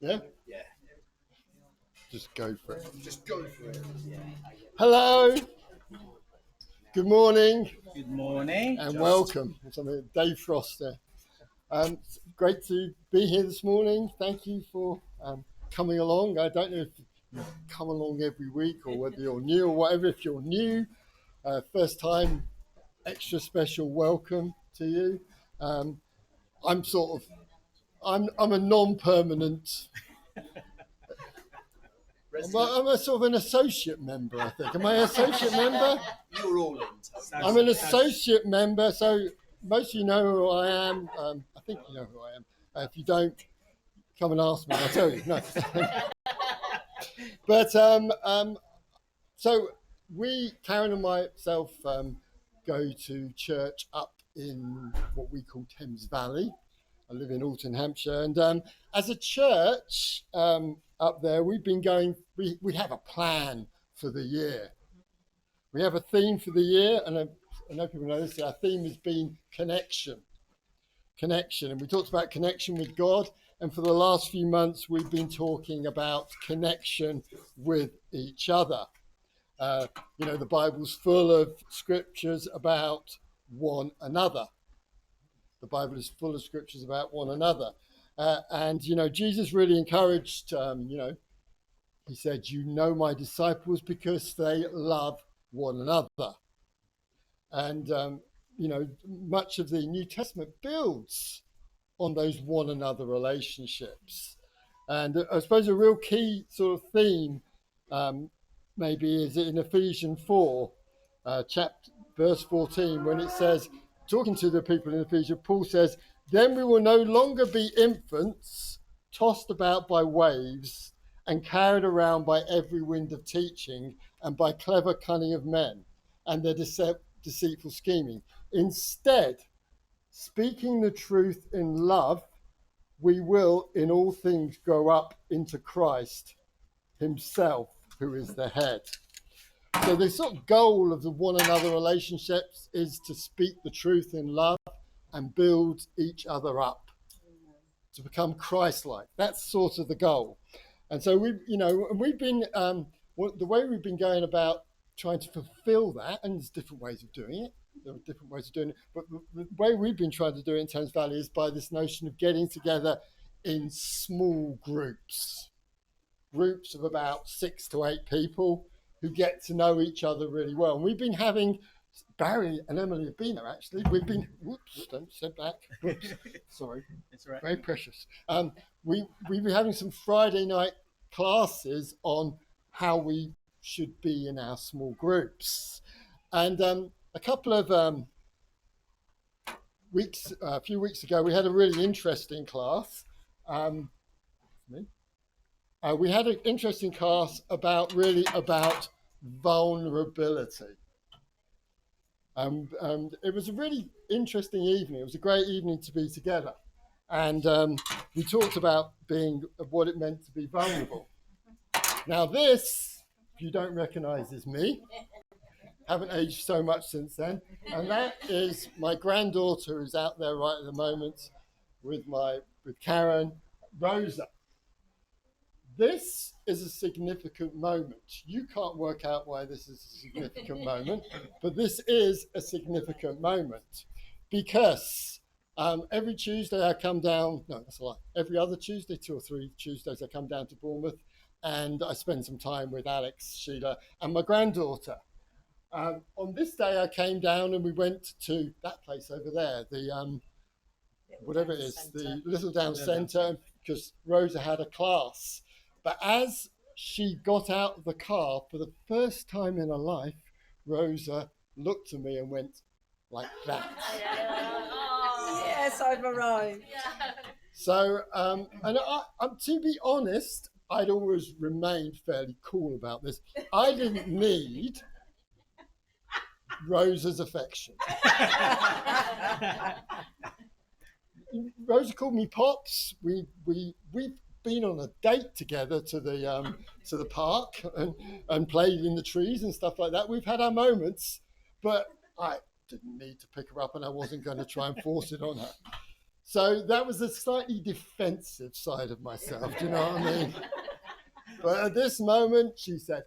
Yeah? Yeah. Just go for it. Just go for it. Yeah. Hello. Good morning Good morning. and welcome. I'm Dave Frost there. Great to be here this morning. Thank you for coming along. I don't know if you come along every week or whether you're new or whatever. If you're new, first time, extra special welcome to you. I'm a non-permanent. I'm a sort of an associate member, I think. Am I an associate member? You're all in. I'm an associate member, so most of you know who I am. I think you know who I am. If you don't, come and ask me, I'll tell you. No. But so Karen and myself, go to church up in what we call Thames Valley. I live in Alton, Hampshire, and as a church up there, we've been going. We have a plan for the year. We have a theme for the year, and I know people know this. Our theme has been connection, and we talked about connection with God. And for the last few months, we've been talking about connection with each other. The Bible's full of scriptures about one another. The Bible is full of scriptures about one another. And Jesus really encouraged, he said, my disciples because they love one another. And, much of the New Testament builds on those one another relationships. And I suppose a real key sort of theme maybe is in Ephesians 4, verse 14, when it says, talking to the people in Ephesians, Paul says, then we will no longer be infants tossed about by waves and carried around by every wind of teaching and by clever cunning of men and their deceitful scheming. Instead, speaking the truth in love, we will in all things grow up into Christ himself, who is the head. So the sort of goal of the one another relationships is to speak the truth in love and build each other up to become Christ-like. That's sort of the goal. And so we've been the way we've been going about trying to fulfill that, and there's different ways of doing it. There are different ways of doing it, but the way we've been trying to do it in Thames Valley is by this notion of getting together in small groups of about 6 to 8 people who get to know each other really well. And we've been having, Barry and Emily have been there actually. We've been, whoops, don't step back. Whoops, sorry. It's right. Very precious. We've been having some Friday night classes on how we should be in our small groups. And a couple of a few weeks ago, we had a really interesting class. We had an interesting class about vulnerability. And it was a really interesting evening. It was a great evening to be together. And we talked about what it meant to be vulnerable. Now this, if you don't recognize, is me. Haven't aged so much since then. And that is my granddaughter who's out there right at the moment with Karen, Rosa. This is a significant moment. You can't work out why this is a significant moment, but this is a significant moment because every Tuesday I come down, no, that's a lie, every other Tuesday, 2 or 3 Tuesdays I come down to Bournemouth and I spend some time with Alex, Sheila and my granddaughter. On this day I came down and we went to that place over there, the whatever it is, the Little Down Centre, because Rosa had a class. But as she got out of the car for the first time in her life, Rosa looked at me and went like that. Yes, I've arrived. So, and to be honest, I'd always remained fairly cool about this. I didn't need Rosa's affection. Rosa called me Pops. We've been on a date together to the park and played in the trees and stuff like that. We've had our moments, but I didn't need to pick her up and I wasn't going to try and force it on her. So that was a slightly defensive side of myself, do you know what I mean? But at this moment, she said,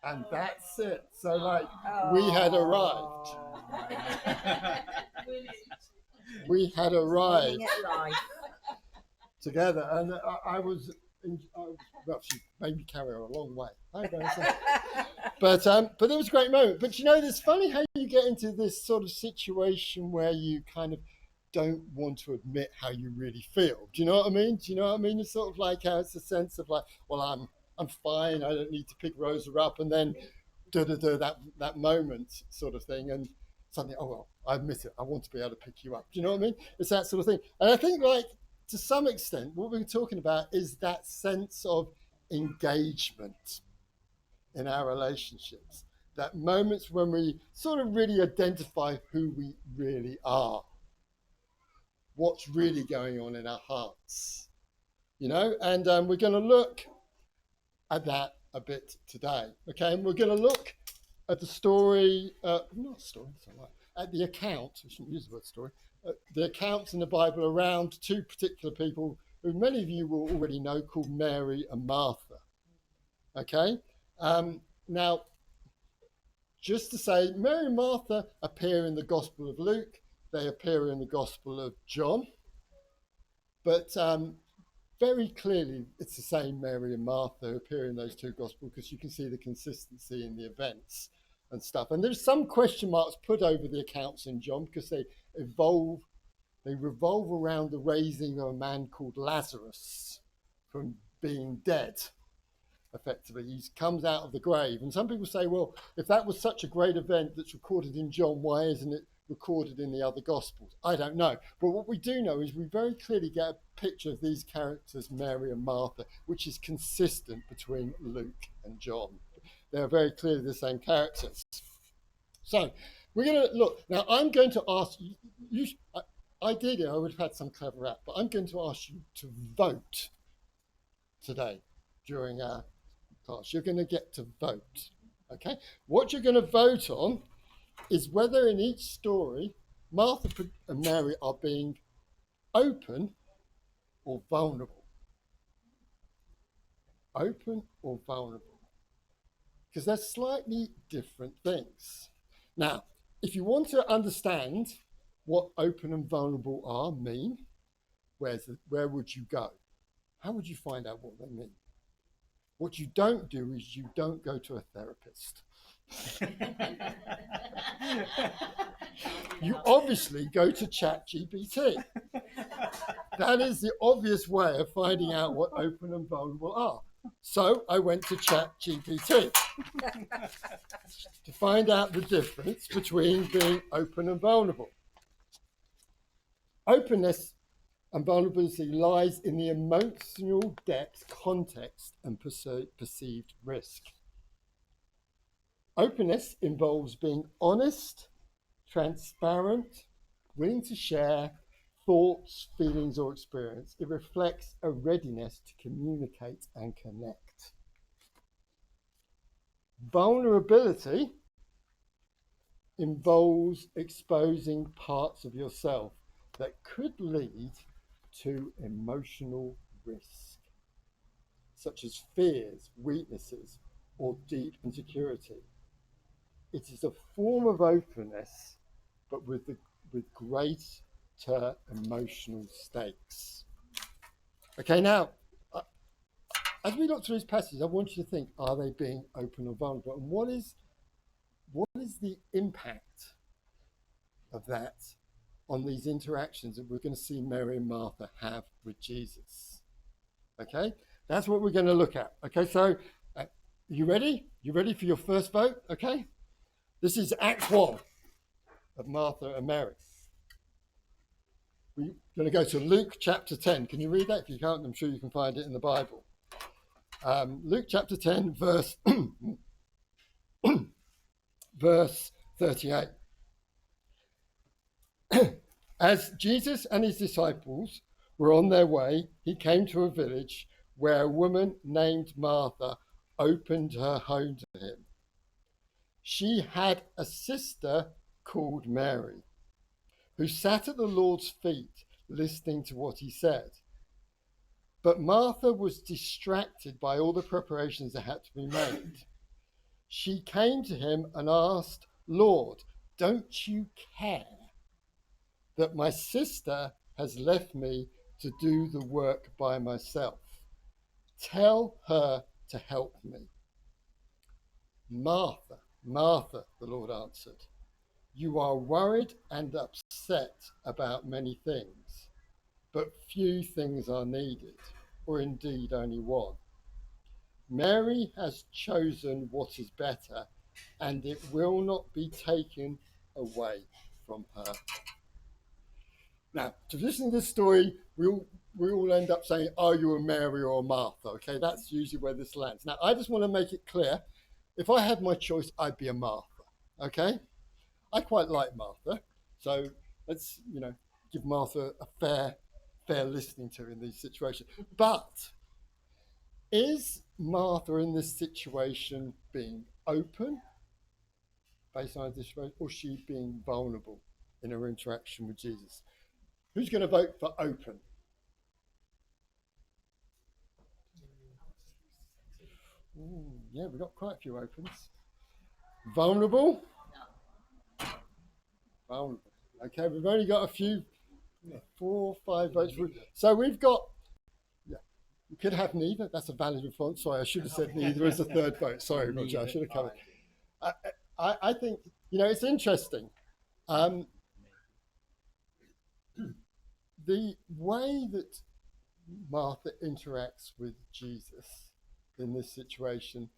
and that's it. So, like, we had arrived. We had arrived together, and I was, well, she made me carry her a long way. But it was a great moment. But you know, it's funny how you get into this sort of situation where you kind of don't want to admit how you really feel. Do you know what I mean? Do you know what I mean? It's sort of like how it's a sense of like, well, I'm fine. I don't need to pick Rosa up, and then that moment sort of thing, and suddenly, oh well, I admit it. I want to be able to pick you up. Do you know what I mean? It's that sort of thing. And I think, like, to some extent, what we're talking about is that sense of engagement in our relationships. That moments when we sort of really identify who we really are, what's really going on in our hearts, you know. And we're going to look at that a bit today, okay? And we're going to look at the story, not story, at the account, I shouldn't use the word story, the accounts in the Bible around two particular people who many of you will already know, called Mary and Martha, okay? Now, just to say, Mary and Martha appear in the Gospel of Luke, they appear in the Gospel of John, but very clearly it's the same Mary and Martha who appear in those two Gospels, because you can see the consistency in the events and stuff. And there's some question marks put over the accounts in John because they revolve around the raising of a man called Lazarus from being dead. Effectively, he comes out of the grave, and some people say, well, if that was such a great event that's recorded in John, why isn't it recorded in the other Gospels? I don't know, but what we do know is we very clearly get a picture of these characters, Mary and Martha, which is consistent between Luke and John. They're very clearly the same characters. So we're going to look now. I'm going to ask you. Ideally, I would have had some clever app, but I'm going to ask you to vote today during our class. You're going to get to vote. Okay, what you're going to vote on is whether in each story Martha and Mary are being open or vulnerable. Open or vulnerable. Because they're slightly different things. Now, if you want to understand what open and vulnerable mean, where would you go? How would you find out what they mean? What you don't do is you don't go to a therapist. You obviously go to ChatGPT. That is the obvious way of finding out what open and vulnerable are. So I went to ChatGPT to find out the difference between being open and vulnerable. Openness and vulnerability lies in the emotional depth, context, and perceived risk. Openness involves being honest, transparent, willing to share thoughts, feelings, or experience. It reflects a readiness to communicate and connect. Vulnerability involves exposing parts of yourself that could lead to emotional risk, such as fears, weaknesses, or deep insecurity. It is a form of openness, but with greater emotional stakes. Okay, now, as we look through these passages, I want you to think, are they being open or vulnerable? And what is the impact of that on these interactions that we're going to see Mary and Martha have with Jesus? Okay, that's what we're going to look at. Okay, so you ready? You ready for your first vote? Okay, this is Act 1 of Martha and Mary. We're going to go to Luke chapter 10. Can you read that? If you can't, I'm sure you can find it in the Bible. Luke chapter 10, verse 38. As Jesus and his disciples were on their way, he came to a village where a woman named Martha opened her home to him. She had a sister called Mary, who sat at the Lord's feet, listening to what he said. But Martha was distracted by all the preparations that had to be made. She came to him and asked, Lord, don't you care that my sister has left me to do the work by myself? Tell her to help me. Martha, Martha, the Lord answered, you are worried and upset about many things, but few things are needed, or indeed only one. Mary has chosen what is better, and it will not be taken away from her. Now, to listen to this story, we all end up saying, are you a Mary or a Martha? Okay, that's usually where this lands. Now, I just want to make it clear, if I had my choice, I'd be a Martha, okay? I quite like Martha, so let's, give Martha a fair listening to in these situations. But is Martha in this situation being open based on her situation, or is she being vulnerable in her interaction with Jesus? Who's going to vote for open? Ooh, yeah, we've got quite a few opens. Vulnerable? Vulnerable. Okay, we've only got a few, 4 or 5 votes. So we've got, you could have neither. That's a valid response. Sorry, I should have said neither as a third vote. Sorry, Roger, I should have covered. I think, it's interesting. The way that Martha interacts with Jesus in this situation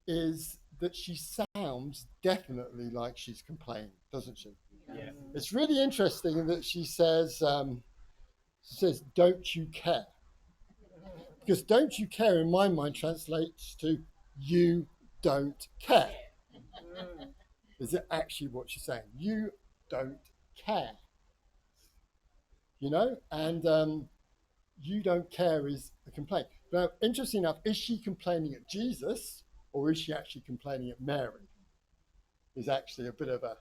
is that she sounds definitely like she's complaining, doesn't she? Yeah. It's really interesting that she says, don't you care? Because don't you care in my mind translates to you don't care. Is it actually what she's saying? You don't care. And you don't care is a complaint. Now, interesting enough, is she complaining at Jesus or is she actually complaining at Mary? Is actually a bit of a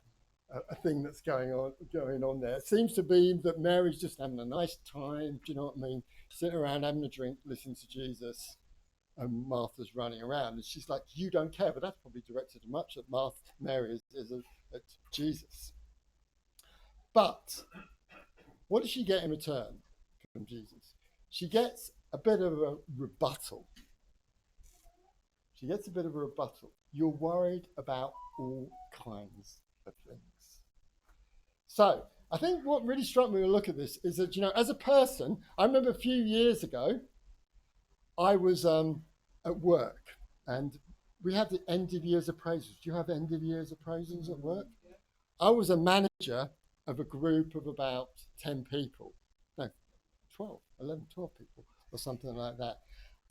thing that's going on there. It seems to be that Mary's just having a nice time, do you know what I mean? Sitting around having a drink, listening to Jesus, and Martha's running around. And she's like, you don't care, but that's probably directed much at Mary is at Jesus. But what does she get in return from Jesus? She gets a bit of a rebuttal. You're worried about all kinds of things. So I think what really struck me when I look at this is that, as a person, I remember a few years ago, I was at work and we had the end of year's appraisals. Do you have end of year's appraisals at work? I was a manager of a group of about 10 people. No, 11, 12 people or something like that.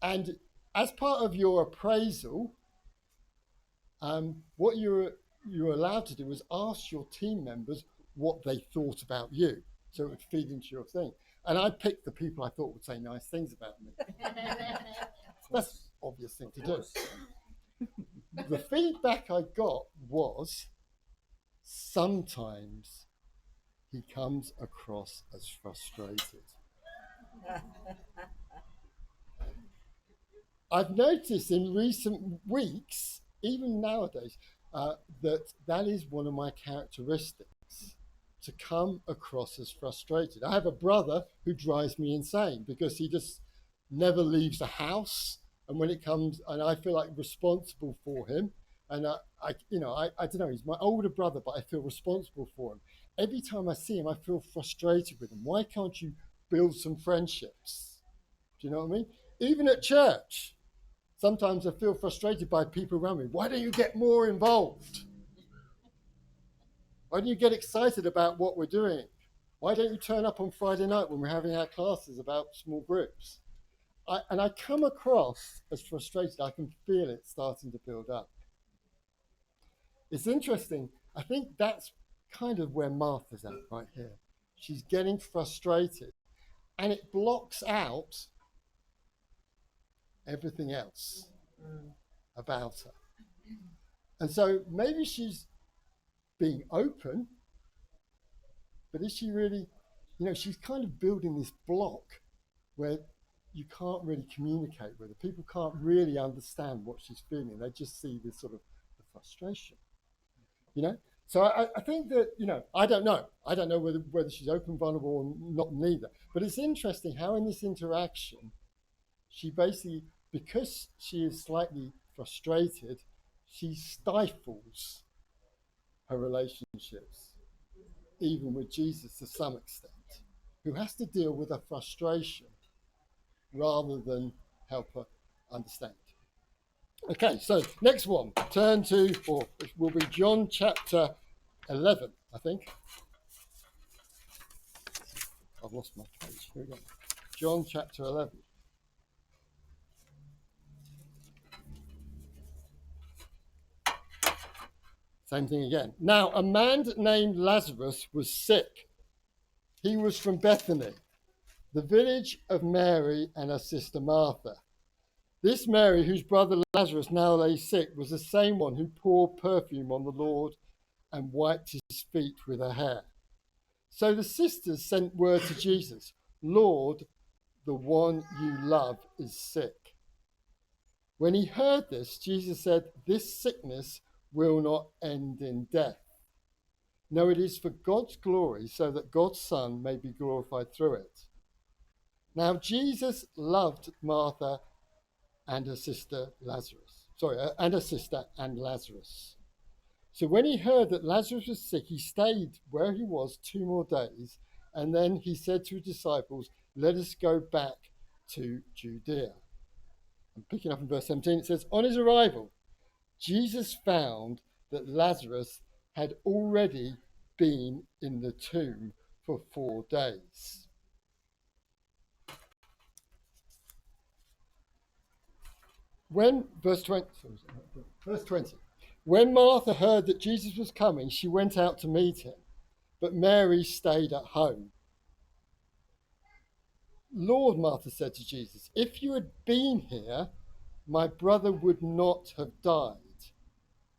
And as part of your appraisal, what you were allowed to do was ask your team members what they thought about you. So it would feed into your thing. And I picked the people I thought would say nice things about me. That's an obvious thing to do. The feedback I got was sometimes he comes across as frustrated. I've noticed in recent weeks, even nowadays, that is one of my characteristics, to come across as frustrated. I have a brother who drives me insane because he just never leaves the house, and when it comes, and I feel like responsible for him, and I don't know, he's my older brother, but I feel responsible for him. Every time I see him, I feel frustrated with him. Why can't you build some friendships? Do you know what I mean? Even at church, sometimes I feel frustrated by people around me. Why don't you get more involved? Why don't you get excited about what we're doing? Why don't you turn up on Friday night when we're having our classes about small groups? And I come across as frustrated. I can feel it starting to build up. It's interesting. I think that's kind of where Martha's at right here. She's getting frustrated and it blocks out everything else about her. And so maybe she's being open, but is she really she's kind of building this block where you can't really communicate with her. People can't really understand what she's feeling. They just see this sort of the frustration, you know. So I think that, I don't know. I don't know whether she's open, vulnerable, or not, neither. But it's interesting how in this interaction, she basically, because she is slightly frustrated, she stifles her relationships, even with Jesus to some extent, who has to deal with her frustration rather than help her understand. Okay, so next one, turn to, or it will be John chapter 11, I think. I've lost my page. Here we go. John chapter 11. Same thing again. Now, a man named Lazarus was sick. He was from Bethany, the village of Mary and her sister Martha. This Mary, whose brother Lazarus now lay sick, was the same one who poured perfume on the Lord and wiped his feet with her hair. So the sisters sent word to Jesus, Lord, the one you love is sick. When he heard this, Jesus said, this sickness will not end in death. No, it is for God's glory, so that God's Son may be glorified through it. Now, Jesus loved Martha and her sister Lazarus. And her sister and Lazarus. So when he heard that Lazarus was sick, he stayed where he was 2 more days. And then he said to his disciples, let us go back to Judea. And picking up in verse 17, it says, on his arrival, Jesus found that Lazarus had already been in the tomb for 4 days. Verse 20, when Martha heard that Jesus was coming, she went out to meet him, but Mary stayed at home. Lord, Martha said to Jesus, if you had been here, my brother would not have died.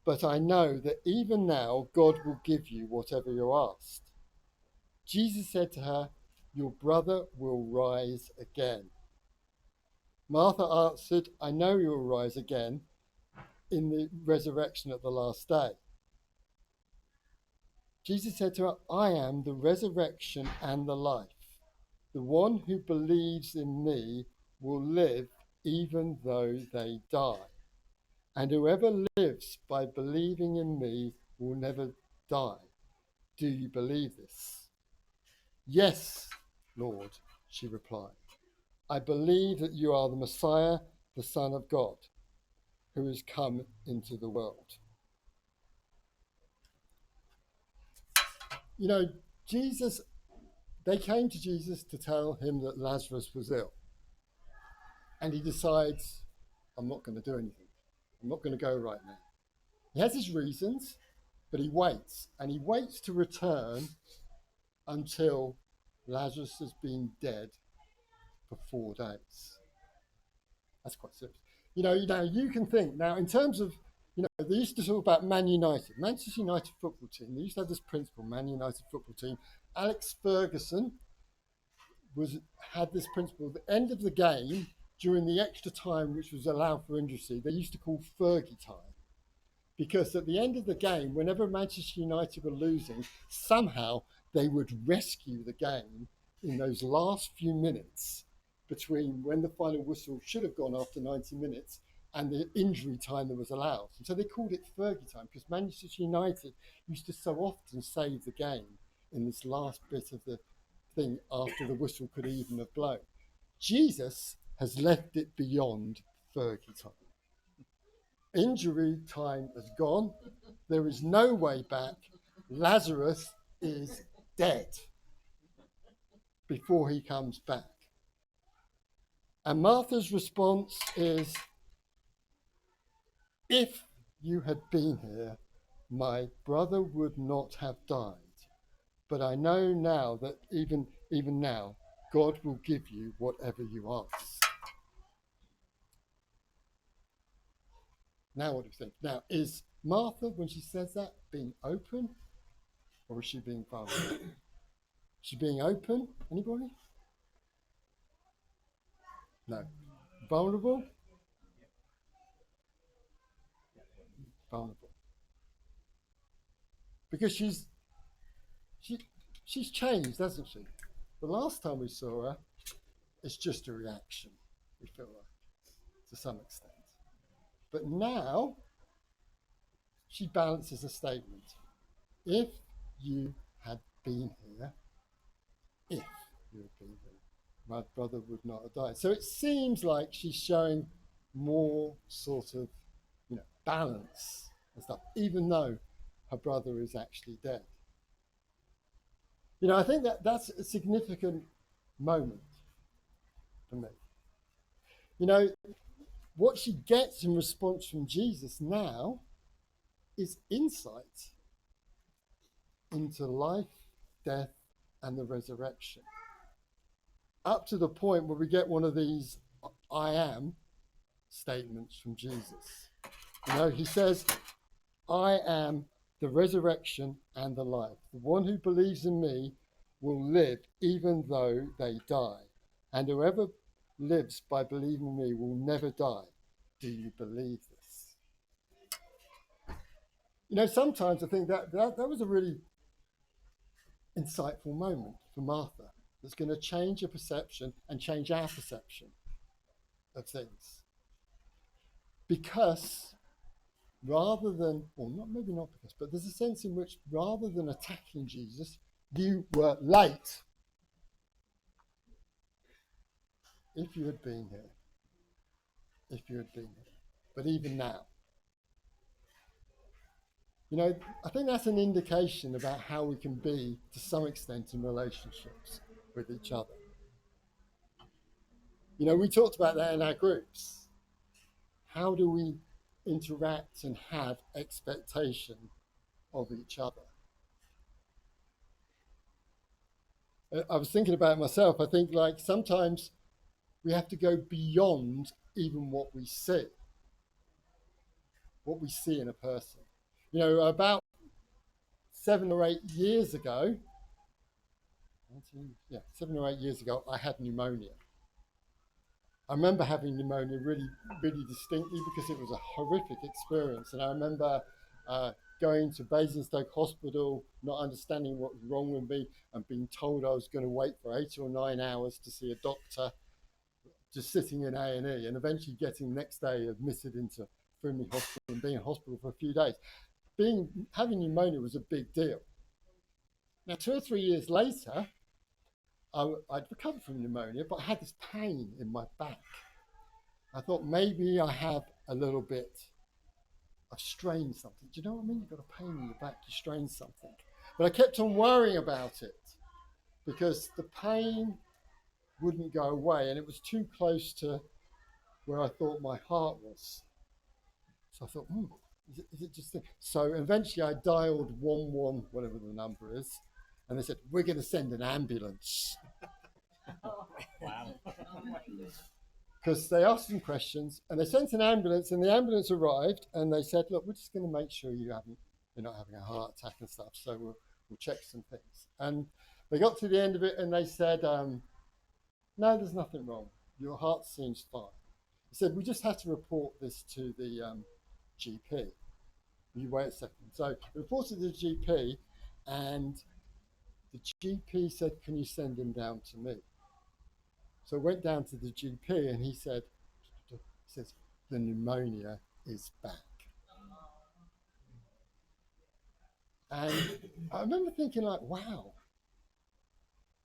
But I know that even now God will give you whatever you asked. Jesus said to her, your brother will rise again. Martha answered, I know you will rise again in the resurrection at the last day. Jesus said to her, I am the resurrection and the life. The one who believes in me will live even though they die. And whoever lives by believing in me will never die. Do you believe this? Yes, Lord, she replied. I believe that you are the Messiah, the Son of God, who has come into the world. Jesus, they came to Jesus to tell him that Lazarus was ill. And he decides, I'm not going to do anything. I'm not going to go right now. He has his reasons, but he waits. And he waits to return until Lazarus has been dead for 4 days. That's quite serious. You can think, now in terms of, they used to talk about Man United, Manchester United football team. They used to have this principle, Man United football team. Alex Ferguson had this principle. At the end of the game, during the extra time which was allowed for injury, they used to call Fergie time. Because at the end of the game, whenever Manchester United were losing, somehow they would rescue the game in those last few minutes between when the final whistle should have gone after 90 minutes and the injury time that was allowed. And so they called it Fergie time because Manchester United used to so often save the game in this last bit of the thing after the whistle could even have blown. Jesus has left it beyond Fergie time. Injury time has gone. There is no way back. Lazarus is dead before he comes back. And Martha's response is, if you had been here, my brother would not have died. But I know now that even now, God will give you whatever you ask. Now what do you think? Now, is Martha, when she says that, being open, or is she being vulnerable? She's being open. Anybody? No. Vulnerable? Vulnerable. Because she's changed, hasn't she? The last time we saw her, it's just a reaction, we feel like, to some extent. But now, she balances a statement. If you had been here, if you had been here, my brother would not have died. So it seems like she's showing more sort of, balance and stuff, even though her brother is actually dead. I think that's a significant moment for me. What she gets in response from Jesus now is insight into life, death, and the resurrection. Up to the point where we get one of these I am statements from Jesus. He says, I am the resurrection and the life. The one who believes in me will live even though they die. And whoever lives by believing in me will never die. Do you believe this? Sometimes I think that was a really insightful moment for Martha that's going to change your perception and change our perception of things. Because rather than, or not, maybe not because, but there's a sense in which rather than attacking Jesus, you were late. If you had been here. But even now. I think that's an indication about how we can be, to some extent, in relationships with each other. We talked about that in our groups. How do we interact and have expectation of each other? I was thinking about it myself. I think sometimes we have to go beyond even what we see in a person. About 7 or 8 years ago, I had pneumonia. I remember having pneumonia really, really distinctly because it was a horrific experience. And I remember going to Basingstoke Hospital, not understanding what was wrong with me, and being told I was going to wait for 8 or 9 hours to see a doctor, just sitting in A&E, and eventually getting next day admitted into Frimley Hospital and being in hospital for a few days. Having pneumonia was a big deal. Now, 2 or 3 years later, I'd recovered from pneumonia, but I had this pain in my back. I thought maybe I have a little bit, I've strained something. Do you know what I mean? You've got a pain in your back, you strained something. But I kept on worrying about it because the pain wouldn't go away and it was too close to where I thought my heart was. So I thought, is it just... So eventually I dialed 11, whatever the number is, and they said, we're going to send an ambulance. Wow. Because they asked some questions and they sent an ambulance, and the ambulance arrived and they said, look, we're just going to make sure you're not having a heart attack and stuff, so we'll check some things. And they got to the end of it and they said, no, there's nothing wrong. Your heart seems fine. He said, we just have to report this to the GP. Will you wait a second? So we reported to the GP, and the GP said, can you send him down to me? So I went down to the GP and he says, the pneumonia is back. And I remember thinking wow,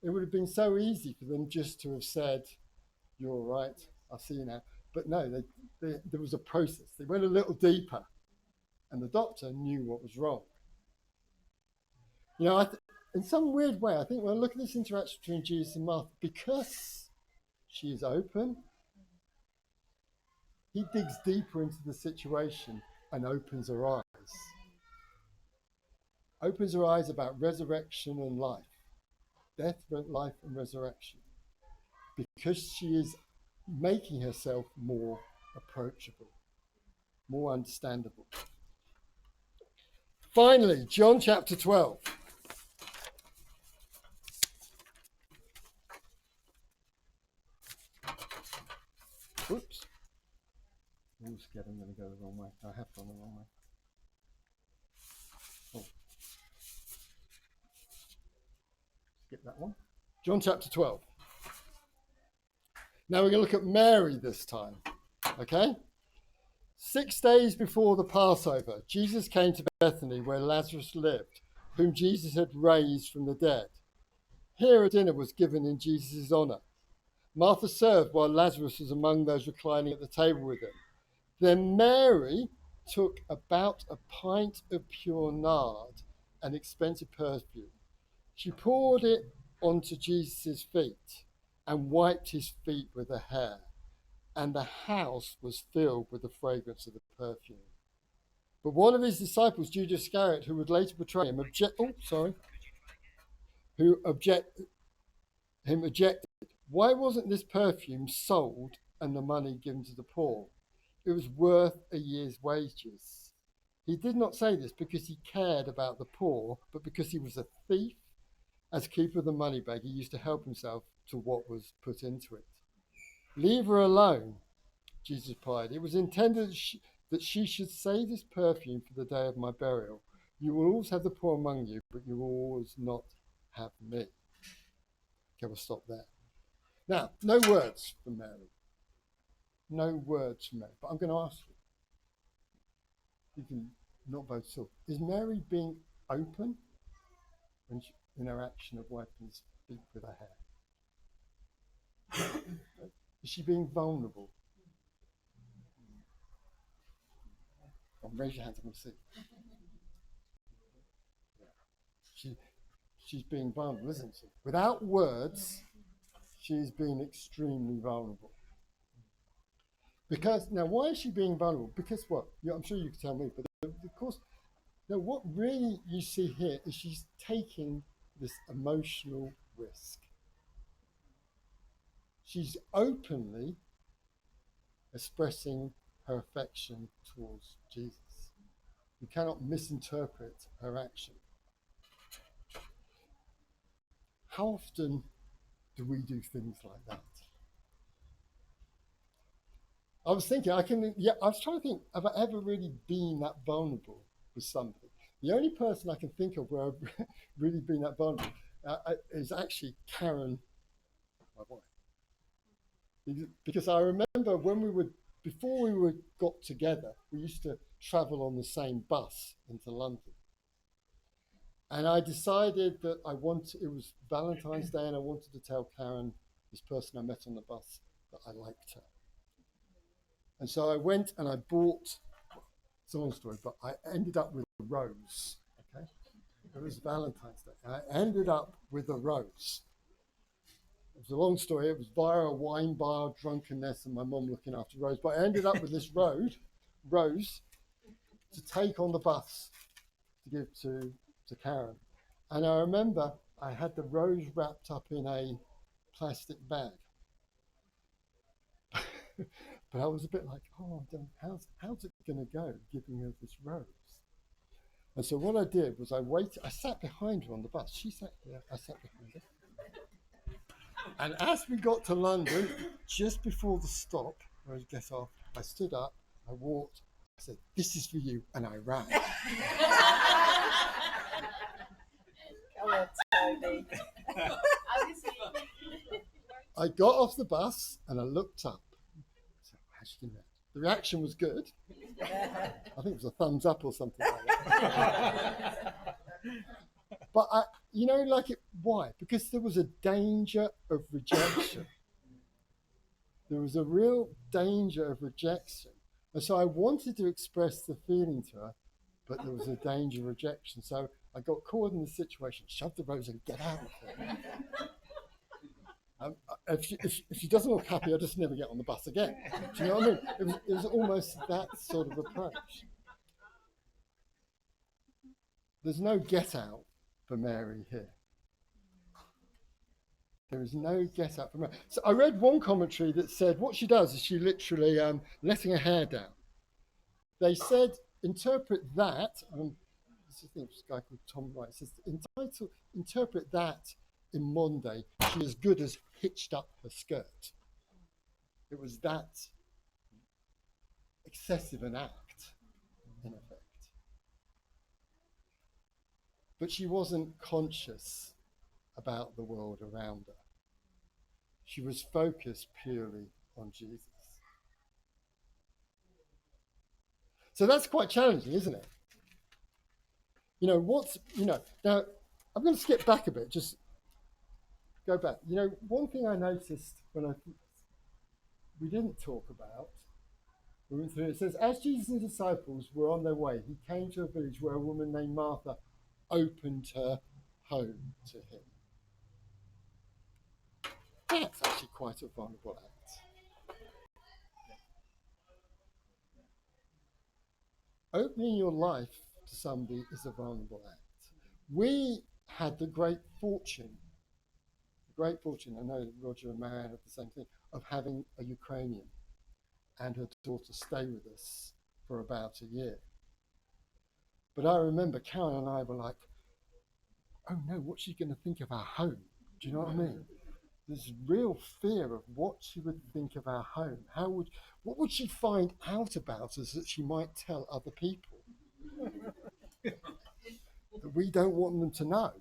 it would have been so easy for them just to have said, you're all right, I'll see you now. But no, there was a process. They went a little deeper and the doctor knew what was wrong. In some weird way, I think when I look at this interaction between Jesus and Martha, because she is open, he digs deeper into the situation and opens her eyes. Opens her eyes about resurrection and life. Death, life, and resurrection. Because she is making herself more approachable, more understandable. Finally, John chapter 12. scared I'm going to go the wrong way. I have gone the wrong way. Oh. Skip that one. John chapter 12. Now we're going to look at Mary this time. Okay? 6 days before the Passover, Jesus came to Bethany where Lazarus lived, whom Jesus had raised from the dead. Here a dinner was given in Jesus' honour. Martha served while Lazarus was among those reclining at the table with him. Then Mary took about a pint of pure nard, an expensive perfume. She poured it onto Jesus' feet and wiped his feet with her hair, and the house was filled with the fragrance of the perfume. But one of his disciples, Judas Iscariot, who would later betray him, objected. Why wasn't this perfume sold and the money given to the poor? It was worth a year's wages. He did not say this because he cared about the poor, but because he was a thief. As keeper of the money bag, he used to help himself to what was put into it. Leave her alone, Jesus replied. It was intended that she should save this perfume for the day of my burial. You will always have the poor among you, but you will always not have me. Okay, we'll stop there. Now, no words from Mary. No words from Mary. But I'm going to ask you. You can not both talk. Is Mary being open when in her action of wiping his feet with her hair? Is she being vulnerable? Raise your hands, I'm going to see. She's being vulnerable, isn't she? Without words, she's being extremely vulnerable. Because, now, why is she being vulnerable? Because what? Yeah, I'm sure you can tell me, but of course, now what really you see here is she's taking this emotional risk. She's openly expressing her affection towards Jesus. You cannot misinterpret her action. How often do we do things like that? I was thinking, I was trying to think, have I ever really been that vulnerable with somebody? The only person I can think of where I've really been that vulnerable is actually Karen, my wife. Because I remember before we got together, we used to travel on the same bus into London. And I decided that it was Valentine's Day, and I wanted to tell Karen, this person I met on the bus, that I liked her. And so I went and I bought, it's a long story, but I ended up with a rose, okay? It was Valentine's Day. And I ended up with a rose. It was a long story. It was via a wine bar, drunkenness, and my mum looking after Rose. But I ended up with this rose to take on the bus to give to Karen. And I remember I had the rose wrapped up in a plastic bag. But I was a bit like, how's it going to go, giving her this rose? And so what I did was I sat behind her on the bus. She sat there, I sat behind her. And as we got to London, just before the stop, where I get off, I stood up, I walked, I said, "This is for you," and I ran. Come on, Tony. I got off the bus and I looked up. So, how'd she do that? The reaction was good. I think it was a thumbs up or something like that. But why? Because there was a danger of rejection. There was a real danger of rejection. And so I wanted to express the feeling to her, but there was a danger of rejection. So I got caught in the situation, shoved the rose and get out of it. If she doesn't look happy, I'll just never get on the bus again. Do you know what I mean? It was almost that sort of approach. There's no get out for Mary here. There is no get out for Mary. So I read one commentary that said what she does is she literally letting her hair down. They said, interpret that, this is a guy called Tom Wright, says, interpret that in modern day, she as good as hitched up her skirt. It was that excessive an act, in effect. But she wasn't conscious about the world around her. She was focused purely on Jesus. So that's quite challenging, isn't it? Now I'm going to skip back a bit, just go back. One thing I noticed we didn't talk about, we went through it, says, as Jesus and disciples were on their way, he came to a village where a woman named Martha opened her home to him. That's actually quite a vulnerable act. Opening your life to somebody is a vulnerable act. We had the great fortune, I know Roger and Marianne had the same thing, of having a Ukrainian and her daughter stay with us for about a year. But I remember Karen and I were like, oh no, what's she going to think of our home? Do you know what I mean? There's real fear of what she would think of our home. What would she find out about us that she might tell other people that we don't want them to know?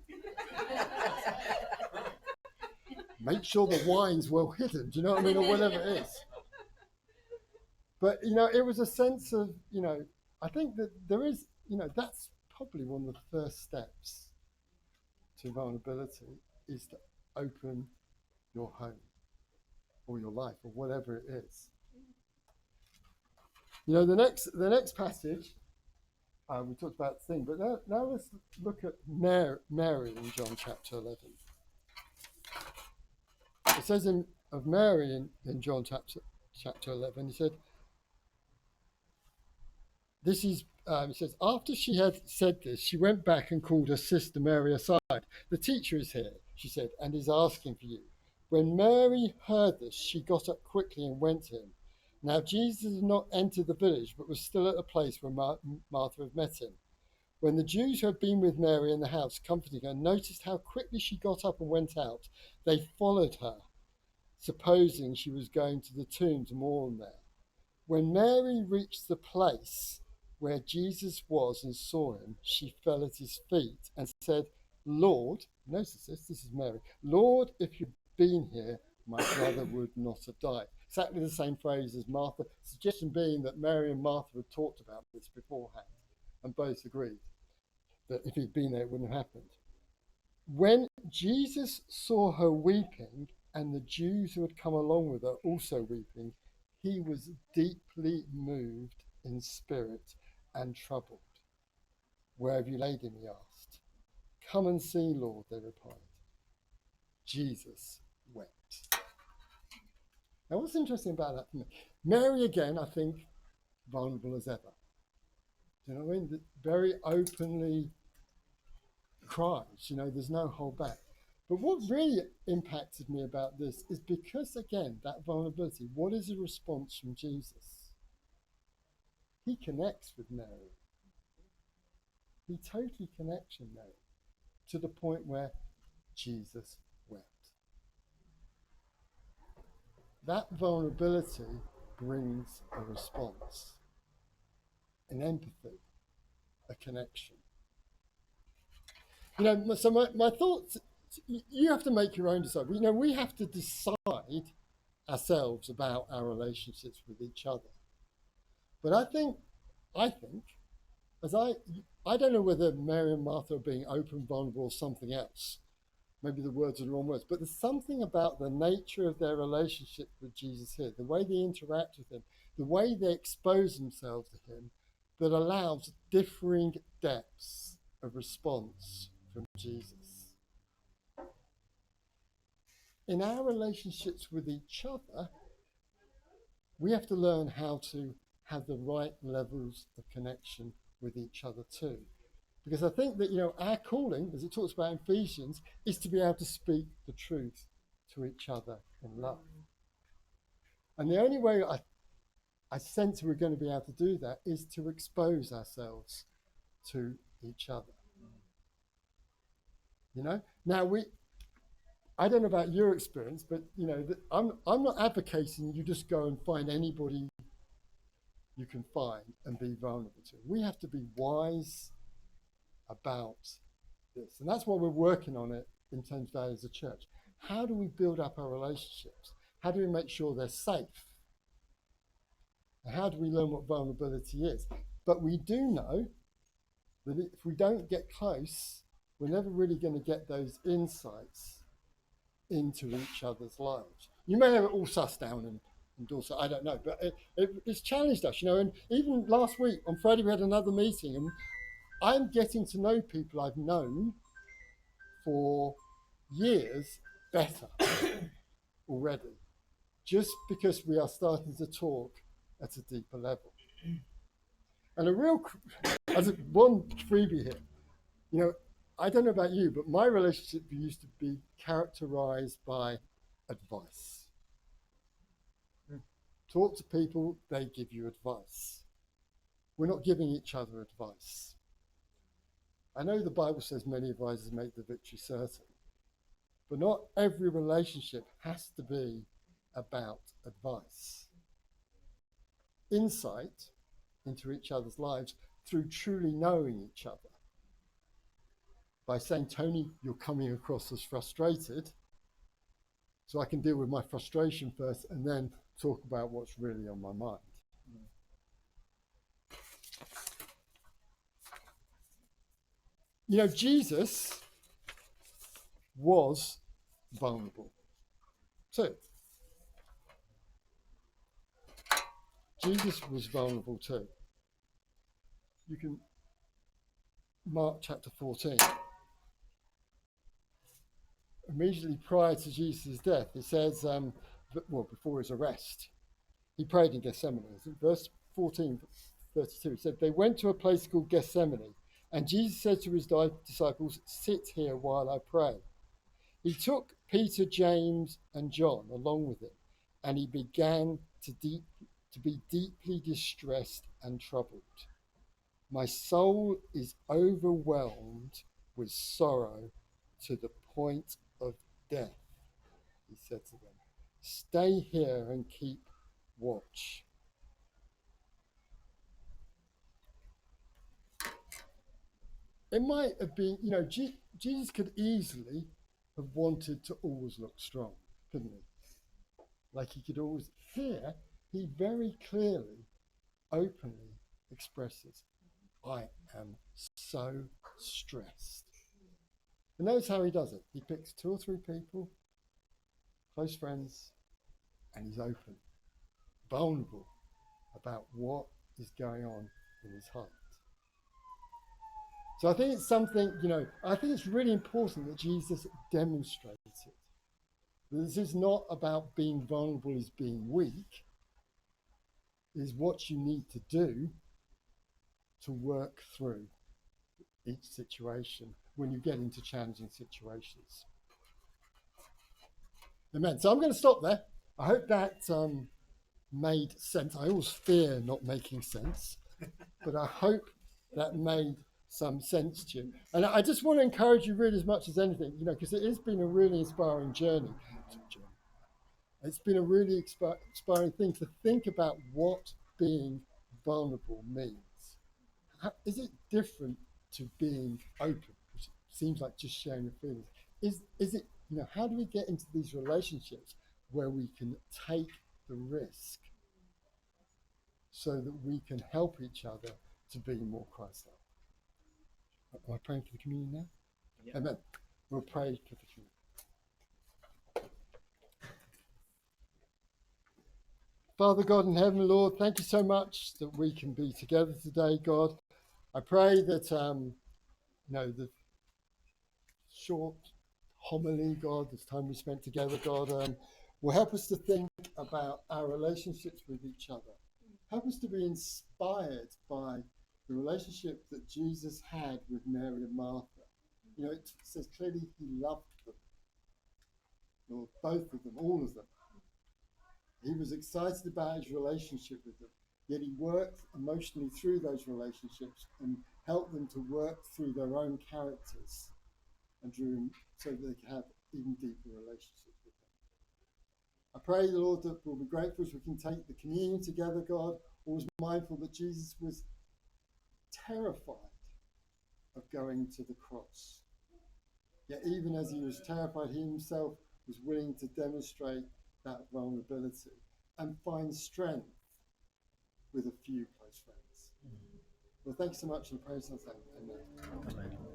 Make sure the wine's well hidden, do you know what I mean? Or whatever it is. But, it was a sense of, I think that there is, that's probably one of the first steps to vulnerability, is to open your home or your life or whatever it is. The next passage, we talked about the thing, but now let's look at Mary in John chapter 11. It says of Mary in John chapter 11, he said, it says, after she had said this, she went back and called her sister Mary aside. The teacher is here, she said, and is asking for you. When Mary heard this, she got up quickly and went to him. Now Jesus had not entered the village, but was still at the place where Martha had met him. When the Jews who had been with Mary in the house, comforting her, noticed how quickly she got up and went out, they followed her, supposing she was going to the tomb to mourn there. When Mary reached the place where Jesus was and saw him, she fell at his feet and said, Lord, notice this is Mary, Lord, if you'd been here, my brother would not have died. Exactly the same phrase as Martha, suggestion being that Mary and Martha had talked about this beforehand and both agreed that if he'd been there, it wouldn't have happened. When Jesus saw her weeping and the Jews who had come along with her also weeping, he was deeply moved in spirit and troubled. Where have you laid him? He asked. Come and see, Lord, they replied. Jesus wept. Now, what's interesting about that for me? Mary, again, I think, vulnerable as ever. Do you know what I mean? Very openly cries, there's no hold back. But what really impacted me about this is because, again, that vulnerability, what is a response from Jesus? He connects with Mary. He totally connects with Mary to the point where Jesus wept. That vulnerability brings a response, an empathy, a connection. So my thoughts, you have to make your own decision. We have to decide ourselves about our relationships with each other. But I think, as I don't know whether Mary and Martha are being open, vulnerable, or something else. Maybe the words are the wrong words, but there's something about the nature of their relationship with Jesus here, the way they interact with him, the way they expose themselves to him, that allows differing depths of response from Jesus. In our relationships with each other, we have to learn how to have the right levels of connection with each other too. Because I think that, our calling, as it talks about in Ephesians, is to be able to speak the truth to each other in love. And the only way I sense we're going to be able to do that is to expose ourselves to each other. Now I don't know about your experience, but I'm not advocating you just go and find anybody you can find and be vulnerable to. We have to be wise about this. And that's why we're working on it in Thames Valley as a church. How do we build up our relationships? How do we make sure they're safe? And how do we learn what vulnerability is? But we do know that if we don't get close, we're never really going to get those insights into each other's lives. You may have it all sussed down and also, I don't know, but it's challenged us, and even last week on Friday we had another meeting, and I'm getting to know people I've known for years better already, just because we are starting to talk at a deeper level. And as one freebie here, I don't know about you, but my relationship used to be characterized by advice. Talk to people, they give you advice. We're not giving each other advice. I know the Bible says many advisors make the victory certain, but not every relationship has to be about advice. Insight into each other's lives through truly knowing each other. By saying, Tony, you're coming across as frustrated, so I can deal with my frustration first and then talk about what's really on my mind. Jesus was vulnerable too. Jesus was vulnerable too. You can Mark chapter 14. Immediately prior to Jesus' death, it says, before his arrest, he prayed in Gethsemane. Verse 14, 32, it said, they went to a place called Gethsemane, and Jesus said to his disciples, sit here while I pray. He took Peter, James, and John along with him, and he began to be deeply distressed and troubled. My soul is overwhelmed with sorrow to the point of death, he said to them. Stay here and keep watch. It might have been, Jesus could easily have wanted to always look strong, couldn't he? Like he could always, here, he very clearly, openly expresses, I am so stressed. And notice how he does it. He picks 2 or 3 people, close friends, and he's open, vulnerable about what is going on in his heart. So I think it's something, I think it's really important that Jesus demonstrates it. This is not about being vulnerable as being weak. It is what you need to do to work through each situation when you get into challenging situations. Amen. So I'm going to stop there. I hope that made sense. I always fear not making sense, but I hope that made some sense to you. And I just want to encourage you really as much as anything, because it has been a really inspiring journey. It's been a really inspiring thing to think about what being vulnerable means. Is it different to being open, which seems like just sharing your feelings? Is it, how do we get into these relationships where we can take the risk so that we can help each other to be more Christ-like? Am I praying for the communion now? Yeah. Amen. We'll pray for the communion. Father God in heaven, Lord, thank you so much that we can be together today, God. I pray that, the short homily, God, this time we spent together, God, will help us to think about our relationships with each other. Help us to be inspired by the relationship that Jesus had with Mary and Martha. It says clearly he loved them. Lord, both of them, all of them. He was excited about his relationship with them, yet he worked emotionally through those relationships and helped them to work through their own characters and drew them so that they could have even deeper relationships with them. I pray, Lord, that we'll be grateful as we can take the communion together, God, or was mindful that Jesus was terrified of going to the cross. Yet even as he was terrified, he himself was willing to demonstrate that vulnerability and find strength with a few close friends. Well, thanks so much and praise and thank. Amen. Amen.